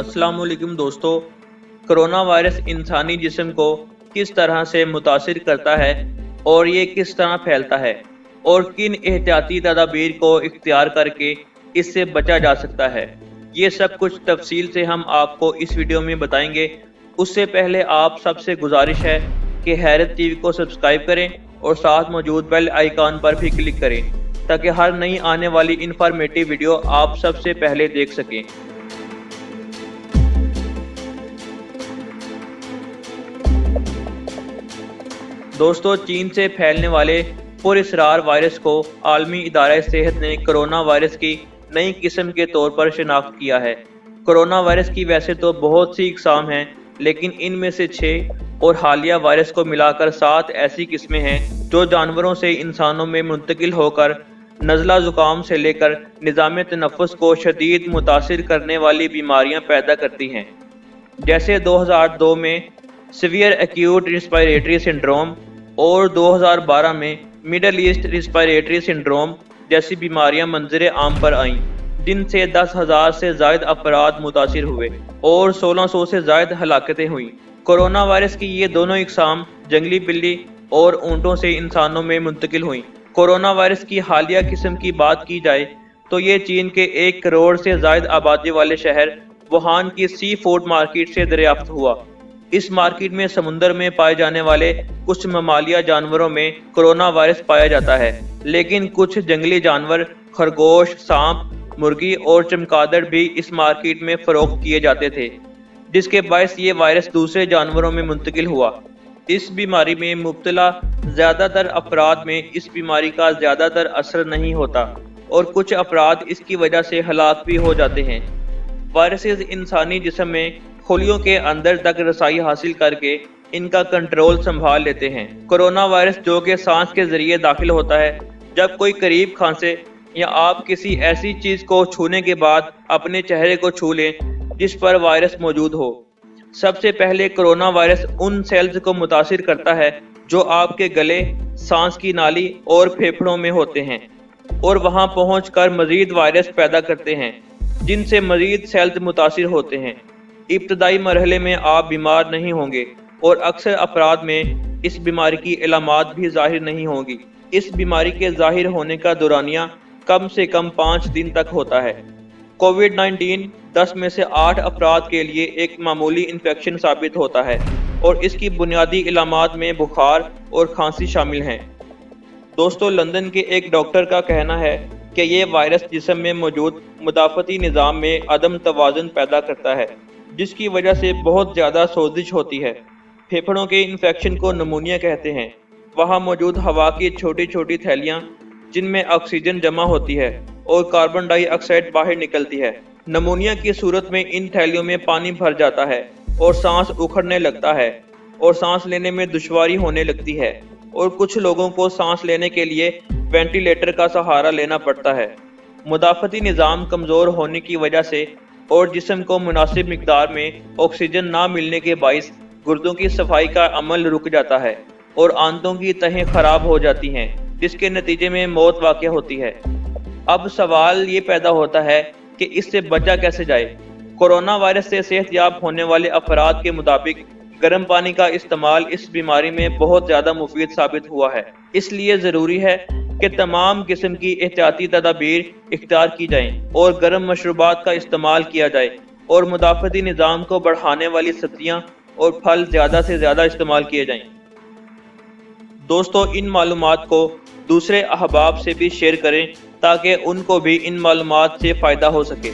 अस्सलाम वालेकुम दोस्तों। कोरोना वायरस इंसानी जिस्म को किस तरह से मुतासिर करता है और ये किस तरह फैलता है और किन एहतियाती तदाबीर को इख्तियार करके इससे बचा जा सकता है, ये सब कुछ तफसील से हम आपको इस वीडियो में बताएंगे। उससे पहले आप सबसे गुजारिश है कि हैरत टीवी को सब्सक्राइब करें और साथ मौजूद बेल आइकॉन पर भी क्लिक करें ताकि हर नई आने वाली इंफॉर्मेटिव वीडियो आप सबसे पहले देख सकें। दोस्तों, चीन से फैलने वाले पुरअसरार वायरस को आलमी इदारा सेहत ने कोरोना वायरस की नई किस्म के तौर पर शिनाख्त किया है। कोरोना वायरस की वैसे तो बहुत सी इकसाम हैं, लेकिन इनमें से 6 और हालिया वायरस को मिलाकर 7 ऐसी किस्में हैं जो जानवरों से इंसानों में मुंतकिल होकर नज़ला ज़ुकाम से लेकर निज़ाम तनफ़्फ़ुस को शदीद मुतासिर करने वाली बीमारियां पैदा करती हैं। जैसे 2002 में सीवियर एक्यूट रिस्पायरेटरी सिंड्रोम और 2012 में मिडल ईस्ट रिस्पायरेटरी सिंड्रोम जैसी बीमारियां मंजर आम पर आईं, जिनसे 10,000 से ज़ायद अफराद मुतासिर हुए और 1600 से ज़ायद हलाकतें हुईं। कोरोना वायरस की ये दोनों इकसाम जंगली बिल्ली और ऊँटों से इंसानों में मुंतकिल हुईं। कोरोना वायरस की हालिया किस्म की बात की जाए तो ये चीन के 1 करोड़ से ज़ायद आबादी वाले शहर वुहान की सी फूड मार्केट से दरियाफ्त हुआ। इस मार्केट में समुंदर में पाए जाने वाले कुछ ममालिया जानवरों में कोरोना वायरस पाया जाता है, लेकिन कुछ जंगली जानवर खरगोश, सांप, मुर्गी और चमगादड़ भी इस मार्केट में फरोख्त किए जाते थे, जिसके बायस ये वायरस दूसरे जानवरों में मुंतकिल हुआ। इस बीमारी में मुब्तला ज़्यादातर अफराद में इस बीमारी का ज़्यादातर असर नहीं होता और कुछ अफराद इसकी वजह से हलाक भी हो जाते हैं। वायरसेस इंसानी जिस्म में खुलियों के अंदर तक रसाई हासिल करके इनका कंट्रोल संभाल लेते हैं। कोरोना वायरस जो कि सांस के जरिए दाखिल होता है, जब कोई करीब खांसे या आप किसी ऐसी चीज को छूने के बाद अपने चेहरे को छू लें जिस पर वायरस मौजूद हो। सबसे पहले कोरोना वायरस उन सेल्स को मुतासिर करता है जो आपके गले, सांस की नाली और फेफड़ों में होते हैं और वहां पहुंचकर मजीद वायरस पैदा करते हैं, जिनसे मजीद सेल्स मुतासिर होते हैं। इब्तदाई मरहले में आप बीमार नहीं होंगे और अक्सर अफराद में इस बीमारी की अलामात भी जाहिर नहीं होंगी। इस बीमारी के जाहिर होने का दौरानिया कम से कम 5 दिन तक होता है। कोविड-19 10 में से 8 अफराद के लिए एक मामूली इन्फेक्शन साबित होता है और इसकी बुनियादी अलामात में बुखार और खांसी शामिल हैं। दोस्तों, लंदन के एक डॉक्टर का कहना है कि ये वायरस जिस्म में मौजूद मुदाफ़ती निज़ाम में अदम तवाज़ुन पैदा करता है, जिसकी वजह से बहुत ज़्यादा सोजिश होती है। फेफड़ों के इन्फेक्शन को नमूनिया कहते हैं। वहाँ मौजूद हवा की छोटी छोटी थैलियाँ जिनमें ऑक्सीजन जमा होती है और कार्बन डाइऑक्साइड बाहर निकलती है। नमूनिया की सूरत में इन थैलियों में पानी भर जाता है और सांस उखड़ने लगता है और सांस लेने में दुश्वारी होने लगती है और कुछ लोगों को सांस लेने के लिए वेंटिलेटर का सहारा लेना पड़ता है। मुदाफ़ती निज़ाम कमज़ोर होने की वजह से और जिस्म को मुनासिब मिकदार में ऑक्सीजन ना मिलने के बाइस गुर्दों की सफाई का अमल रुक जाता है और आंतों की तहें खराब हो जाती हैं, जिसके नतीजे में मौत वाक़या होती है। अब सवाल ये पैदा होता है कि इससे बचा कैसे जाए। कोरोना वायरस से सेहतयाब होने वाले अफराद के मुताबिक गर्म पानी का इस्तेमाल इस बीमारी में बहुत ज़्यादा मुफीद साबित हुआ है। इसलिए ज़रूरी है कि तमाम किस्म की एहतियाती तदाबीर इख्तियार की जाएं और गर्म मशरूबात का इस्तेमाल किया जाए और मुदाफ़ती निज़ाम को बढ़ाने वाली सब्जियाँ और फल ज़्यादा से ज़्यादा इस्तेमाल किए जाएं। दोस्तों, इन मालूमात को दूसरे अहबाब से भी शेयर करें ताकि उनको भी इन मालूमात से फ़ायदा हो सके।